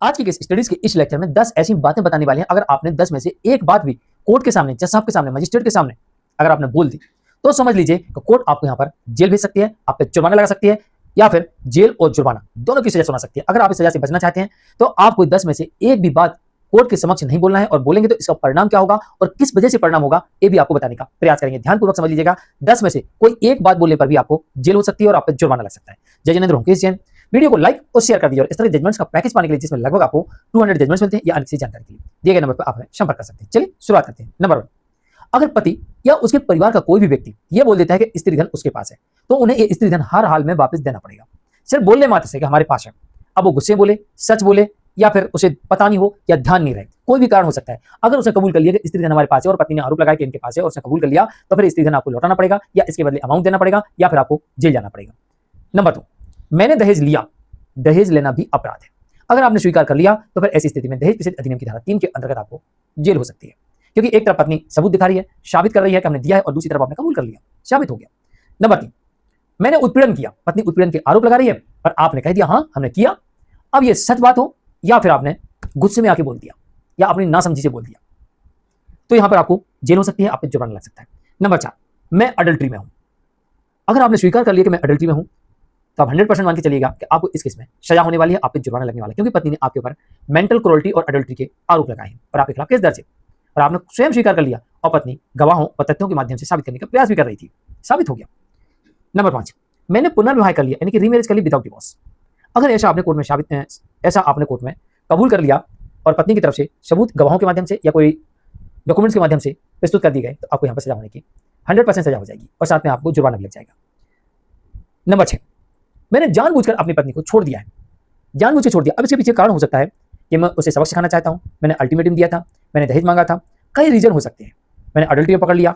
आज की स्टडीज के इस लेक्चर में 10 ऐसी बातें बताने वाले हैं, अगर आपने 10 में से एक बात भी कोर्ट के सामने, जज साहब के सामने, मजिस्ट्रेट के सामने अगर आपने बोल दी तो समझ लीजिए कि कोर्ट आपको यहाँ पर जेल भेज सकती है, आप पे जुर्माना लगा सकती है, या फिर जेल और जुर्माना दोनों की सजा सुना सकती है। अगर आप इस सजा से बचना चाहते हैं तो आपको 10 में से एक भी बात कोर्ट के समक्ष नहीं बोलना है, और बोलेंगे तो इसका परिणाम क्या होगा और किस वजह से परिणाम होगा ये भी आपको बताने का प्रयास करेंगे। ध्यानपूर्वक समझ लीजिएगा, 10 में से कोई एक बात बोलने पर भी आपको जेल हो सकती है और आप पे जुर्माना लग सकता है। जय जिनेंद्र होंकेश जैन। वीडियो को लाइक और शेयर कर दीजिए, और इस तरह जजमेंट्स का पैकेज पाने के लिए जिसमें लगभग आपको 200 जजमेंट्स मिलते हैं या अन्य किसी जानकारी के लिए दिए गए नंबर पर आप हमें संपर्क कर सकते हैं। चलिए शुरुआत करते हैं। नंबर 1, अगर पति या उसके परिवार का कोई भी व्यक्ति यह बोल देता है कि स्त्री धन उसके पास है, तो उन्हें ये स्त्री धन हर हाल में वापस देना पड़ेगा, सिर्फ बोलने मात्र से कि हमारे पास है। अब वो गुस्से बोले, सच बोले, या फिर उसे पता नहीं हो या ध्यान नहीं रहे, कोई भी कारण हो सकता है। अगर उसने कबूल कर लिया कि स्त्री धन हमारे पास है और पत्नी ने आरोप लगाया कि इनके पास है और उसने कबूल कर लिया, तो फिर स्त्री धन आपको लौटाना पड़ेगा या इसके बदले अमाउंट देना पड़ेगा या फिर आपको जेल जाना पड़ेगा। नंबर 2, मैंने दहेज लिया, दहेज लेना भी अपराध है। अगर आपने स्वीकार कर लिया तो फिर ऐसी स्थिति में दहेज निषेध अधिनियम की धारा 3 के अंतर्गत आपको जेल हो सकती है, क्योंकि एक तरफ पत्नी सबूत दिखा रही है, साबित कर रही है कि हमने दिया है, और दूसरी तरफ आपने कबूल कर लिया, साबित हो गया। नंबर 3, मैंने उत्पीड़न किया, पत्नी उत्पीड़न के आरोप लगा रही है और आपने कह दिया हाँ हमने किया। अब ये सच बात हो या फिर आपने गुस्से में आके बोल दिया या अपनी नासमझी से बोल दिया, तो यहां पर आपको जेल हो सकती है, आप पे जुर्माना लग सकता है। नंबर 4, मैं अडल्ट्री में हूं। अगर आपने स्वीकार कर लिया कि मैं अडल्ट्री में हूं, तो आप 100% मान के चलिएगा कि आपको इस केस में सजा होने वाली है, आप पे जुर्माना लगने वाला है, क्योंकि पत्नी ने आपके ऊपर मेंटल क्रूरल्टी और अडल्ट्री के आरोप लगाए हैं और आपके खिलाफ केस दर्ज है, और आपने स्वयं स्वीकार कर लिया, और पत्नी गवाहों और तथ्यों के माध्यम से साबित करने का प्रयास भी कर रही थी, साबित हो गया। नंबर 5, मैंने पुनर्विवाह कर लिया, यानी कि रीमैरिज कर ली विदाउट डिवोर्स। अगर ऐसा आपने कोर्ट में कबूल कर लिया और पत्नी की तरफ से सबूत गवाहों के माध्यम से या कोई डॉक्यूमेंट्स के माध्यम से प्रस्तुत कर दी गए, तो आपको यहाँ पर सजा होने की 100% सजा हो जाएगी और साथ में आपको जुर्माना भी लग जाएगा। नंबर 6, मैंने जानबूझकर अपनी पत्नी को छोड़ दिया है, जानबूझ के छोड़ दिया। अब इसके पीछे कारण हो सकता है कि मैं उसे सबक सिखाना चाहता हूँ, मैंने अल्टीमेटम दिया था, मैंने दहेज मांगा था, कई रीजन हो सकते हैं। मैंने अडल्ट्री में पकड़ लिया,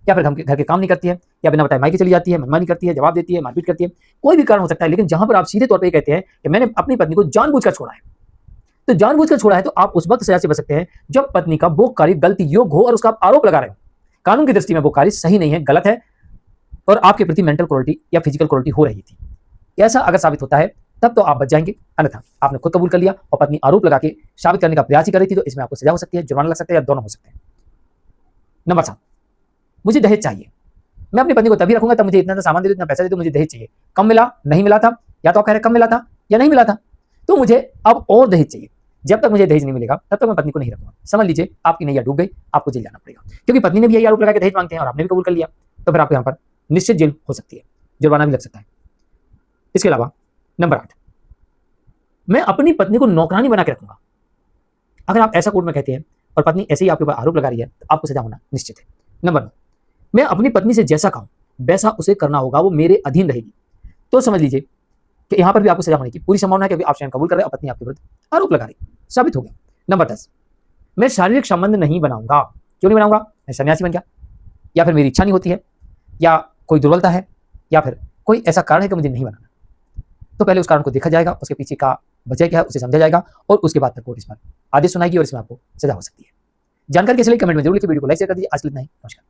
या फिर घर के काम नहीं करती है, या बिना बताए मायके चली जाती है, मनमानी करती है, जवाब देती है, मारपीट करती है, कोई भी कारण हो सकता है। लेकिन जहां पर आप सीधे तौर पर कहते हैं कि मैंने अपनी पत्नी को जानबूझकर छोड़ा है, तो जानबूझकर छोड़ा है, तो आप उस वक्त सजा से बच सकते हैं जब पत्नी का वो कार्य गलती योग्य हो और उसका आप आरोप लगा रहे हो। कानून की दृष्टि में वो कार्य सही नहीं है, गलत है, और आपके प्रति मेंटल क्रूरल्टी या फिजिकल क्रूरल्टी हो रही थी। ऐसा अगर साबित होता है तब तो आप बच जाएंगे, अन्यथा आपने खुद कबूल कर लिया और पत्नी आरोप लगा के साबित करने का प्रयास ही कर रही थी, तो इसमें आपको सजा हो सकती है, जुर्माना लग सकता है, या दोनों हो सकते हैं। नंबर 7, मुझे दहेज चाहिए। मैं अपनी पत्नी को तभी रखूंगा तब मुझे इतना सामान दे दो, इतना पैसा दे दो, मुझे दहेज चाहिए। कम मिला, नहीं मिला था, या तो आप कह रहे कम मिला था या नहीं मिला था, तो मुझे अब और दहेज चाहिए। जब तक मुझे दहेज नहीं मिलेगा तब तक मैं पत्नी को नहीं रखूंगा। समझ लीजिए आपकी नैया डूब गई, आपको जेल जाना पड़ेगा, क्योंकि पत्नी ने भी यही आरोप लगा के दहेज मांगते हैं और आपने भी कबूल कर लिया, तो फिर आपको यहाँ पर निश्चित जेल हो सकती है, जुर्माना भी लग सकता है। इसके अलावा नंबर 8, मैं अपनी पत्नी को नौकरानी बना के रखूंगा। अगर आप ऐसा कोर्ट में कहते हैं और पत्नी ऐसे ही आपके ऊपर आरोप लगा रही है, तो आपको सजा होना निश्चित है। नंबर 9, मैं अपनी पत्नी से जैसा कहूं वैसा उसे करना होगा, वो मेरे अधीन रहेगी। तो समझ लीजिए कि यहां पर भी आपको सजा होने की पूरी संभावना है, क्योंकि आप स्वयं कबूल कर रहे हैं और पत्नी आपके विरुद्ध आरोप लगा रही, साबित हो गया। नंबर 10, मैं शारीरिक संबंध नहीं बनाऊंगा। क्यों नहीं बनाऊंगा? मैं सन्यासी बन गया, या फिर मेरी इच्छा नहीं होती है, या कोई दुर्बलता है, या फिर कोई ऐसा कारण है कि मुझे नहीं बनाना। तो पहले उस कारण को देखा जाएगा, उसके पीछे का वजह क्या है उसे समझा जाएगा, और उसके बाद तक कोर्ट इस पर आदेश सुनाएगी और इसमें आपको सजा हो सकती है। जानकारी कैसे लगी कमेंट में जरूर लिखिए, वीडियो को लाइक शेयर कर दीजिए। आज के लिए इतना ही, नमस्कार।